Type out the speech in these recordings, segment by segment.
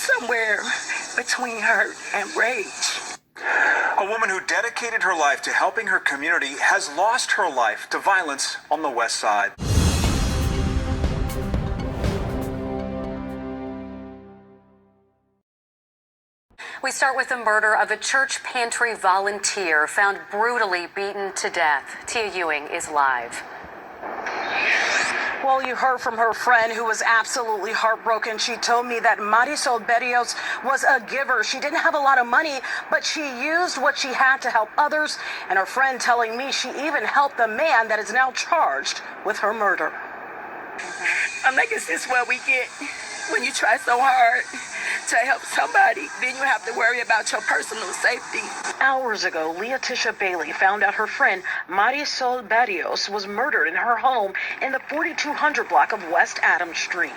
somewhere between hurt and rage. A woman who dedicated her life to helping her community has lost her life to violence on the West Side. We start with the murder of a church pantry volunteer found brutally beaten to death. Tia Ewing is live. Well, you heard from her friend who was absolutely heartbroken. She told me that Marisol Berrios was a giver. She didn't have a lot of money, but she used what she had to help others. And her friend telling me she even helped the man that is now charged with her murder. I'm like, is this what we get when you try so hard to help somebody? Then you have to worry about your personal safety. Hours ago, Leatisha Bailey found out her friend Marisol Berrios was murdered in her home in the 4200 block of West Adams Street.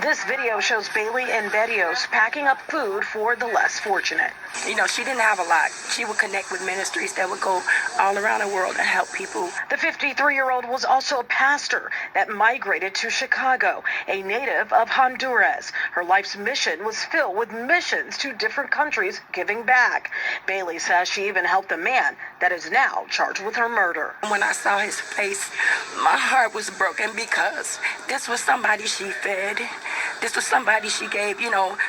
This video shows Bailey and Berrios packing up food for the less fortunate. You know, she didn't have a lot. She would connect with ministries that would go all around the world and help people. The 53-year-old was also a pastor that migrated to Chicago, a native of Honduras. Her life's mission was filled with missions to different countries giving back. Bailey says she even helped a man that is now charged with her murder. When I saw his face, my heart was broken because this was somebody she fed. This was somebody she gave,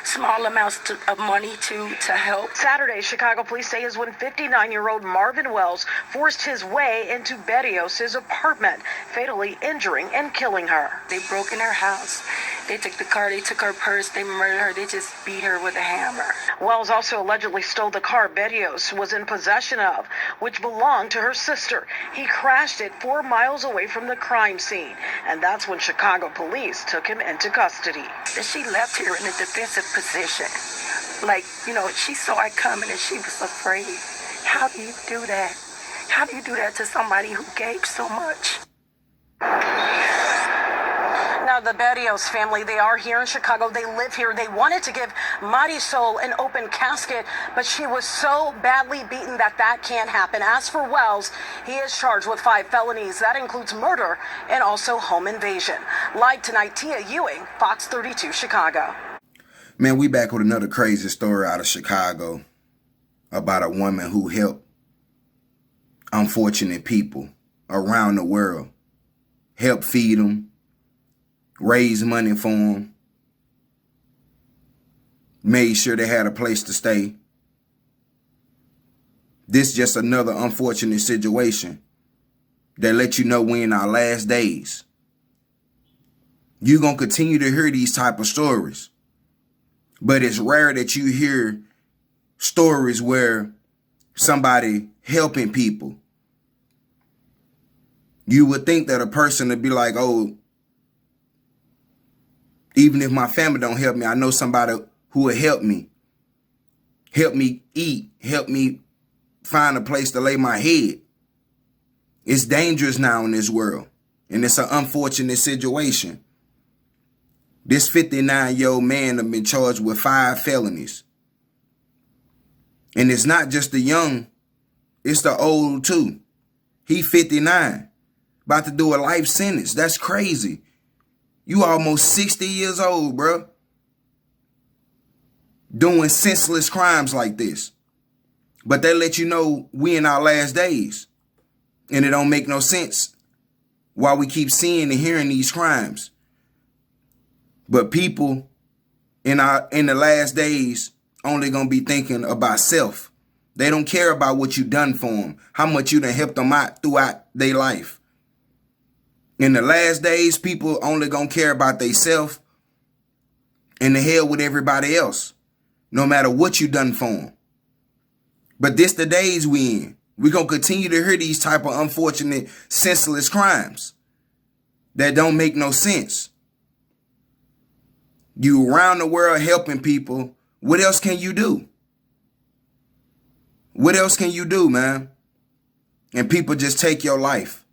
small amounts of money to help. Saturday, Chicago police say is when 59-year-old Marvin Wells forced his way into Berrios' apartment, fatally injuring and killing her. They broke in her house. They took the car, they took her purse, they murdered her, they just beat her with a hammer. Wells also allegedly stole the car Berrios was in possession of, which belonged to her sister. He crashed it 4 miles away from the crime scene, and that's when Chicago police took him into custody. She left here in a defensive position. She saw it coming and she was afraid. How do you do that? How do you do that to somebody who gave so much? Now, the Berrios family, they are here in Chicago. They live here. They wanted to give Marisol an open casket, but she was so badly beaten that can't happen. As for Wells, he is charged with 5 felonies. That includes murder and also home invasion. Live tonight, Tia Ewing, Fox 32, Chicago. Man, we back with another crazy story out of Chicago about a woman who helped unfortunate people around the world, help feed them, raise money for them, made sure they had a place to stay. This is just another unfortunate situation that let you know we're in our last days. You're going to continue to hear these type of stories, but it's rare that you hear stories where somebody helping people. You would think that a person would be like, oh, even if my family don't help me, I know somebody who will help me eat, help me find a place to lay my head. It's dangerous now in this world, and it's an unfortunate situation. This 59-year-old man has been charged with 5 felonies. And it's not just the young, it's the old too. He 59, about to do a life sentence. That's crazy. You almost 60 years old, bro. Doing senseless crimes like this. But they let you know we in our last days. And it don't make no sense why we keep seeing and hearing these crimes. But people in the last days only gonna be thinking about self. They don't care about what you done for them, how much you done helped them out throughout their life. In the last days, people only gonna care about themselves and the hell with everybody else, no matter what you done for them. But this the days we in. We gonna continue to hear these type of unfortunate, senseless crimes that don't make no sense. You around the world helping people. What else can you do? What else can you do, man? And people just take your life.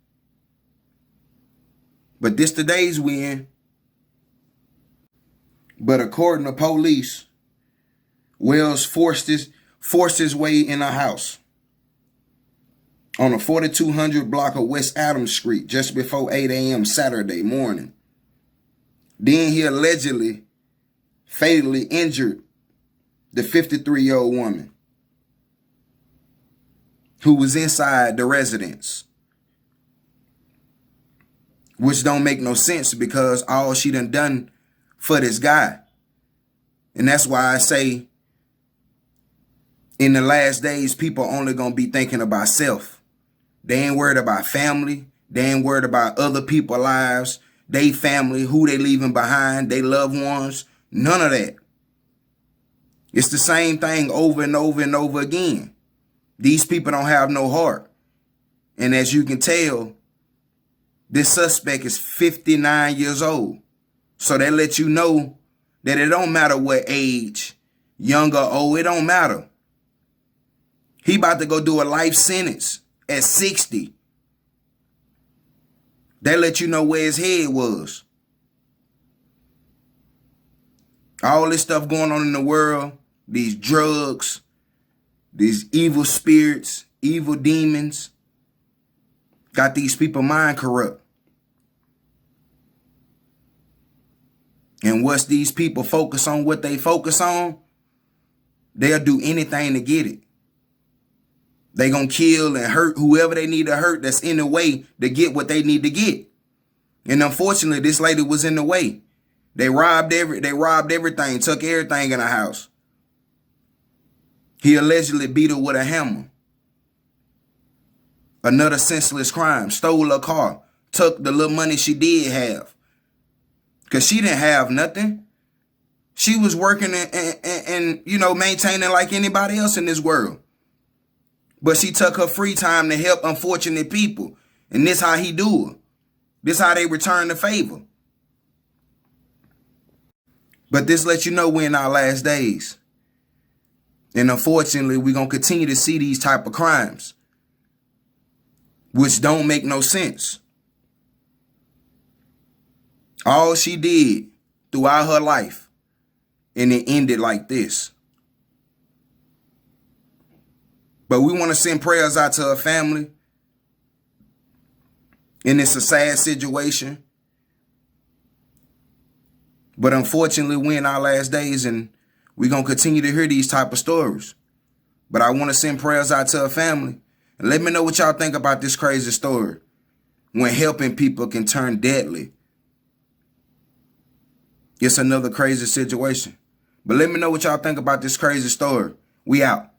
But this the days we in. But according to police, Wells forced his way in a house on a 4200 block of West Adams Street just before 8 a.m. Saturday morning. Then he allegedly fatally injured the 53-year-old woman who was inside the residence. Which don't make no sense because all she done for this guy. And that's why I say in the last days, people only gonna be thinking about self. They ain't worried about family. They ain't worried about other people's lives, they family, who they leaving behind, they loved ones, none of that. It's the same thing over and over and over again. These people don't have no heart. And as you can tell, this suspect is 59 years old. So that lets you know that it don't matter what age, young or old, it don't matter. He about to go do a life sentence at 60. That let you know where his head was. All this stuff going on in the world, these drugs, these evil spirits, evil demons, got these people mind corrupt. And once these people focus on what they focus on, they'll do anything to get it. They gonna kill and hurt whoever they need to hurt that's in the way to get what they need to get. And unfortunately, this lady was in the way. They robbed everything, took everything in the house. He allegedly beat her with a hammer. Another senseless crime, stole her car, took the little money she did have. Because she didn't have nothing. She was working and maintaining like anybody else in this world. But she took her free time to help unfortunate people. And this how he do her. This how they return the favor. But this lets you know we're in our last days. And unfortunately, we're going to continue to see these type of crimes. Which don't make no sense. All she did throughout her life. And it ended like this. But we want to send prayers out to her family. And it's a sad situation. But unfortunately, we're in our last days and we're going to continue to hear these type of stories. But I want to send prayers out to her family. And let me know what y'all think about this crazy story. When helping people can turn deadly. It's another crazy situation. But let me know what y'all think about this crazy story. We out.